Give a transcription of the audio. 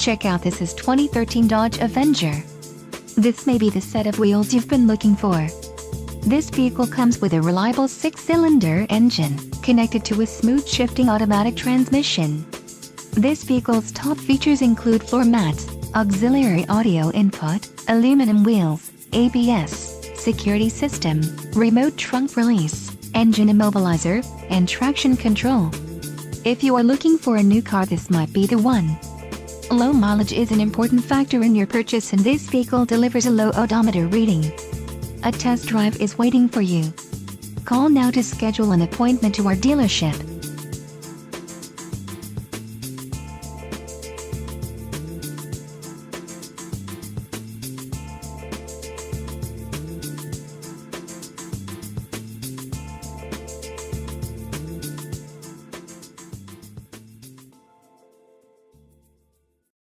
Check out this is 2013 Dodge Avenger. This may be the set of wheels you've been looking for. This vehicle comes with a reliable 6-cylinder engine, connected to a smooth shifting automatic transmission. This vehicle's top features include floor mats, auxiliary audio input, aluminum wheels, ABS, security system, remote trunk release, engine immobilizer, and traction control. If you are looking for a new car, this might be the one. Low mileage is an important factor in your purchase, and this vehicle delivers a low odometer reading. A test drive is waiting for you. Call now to schedule an appointment to our dealership.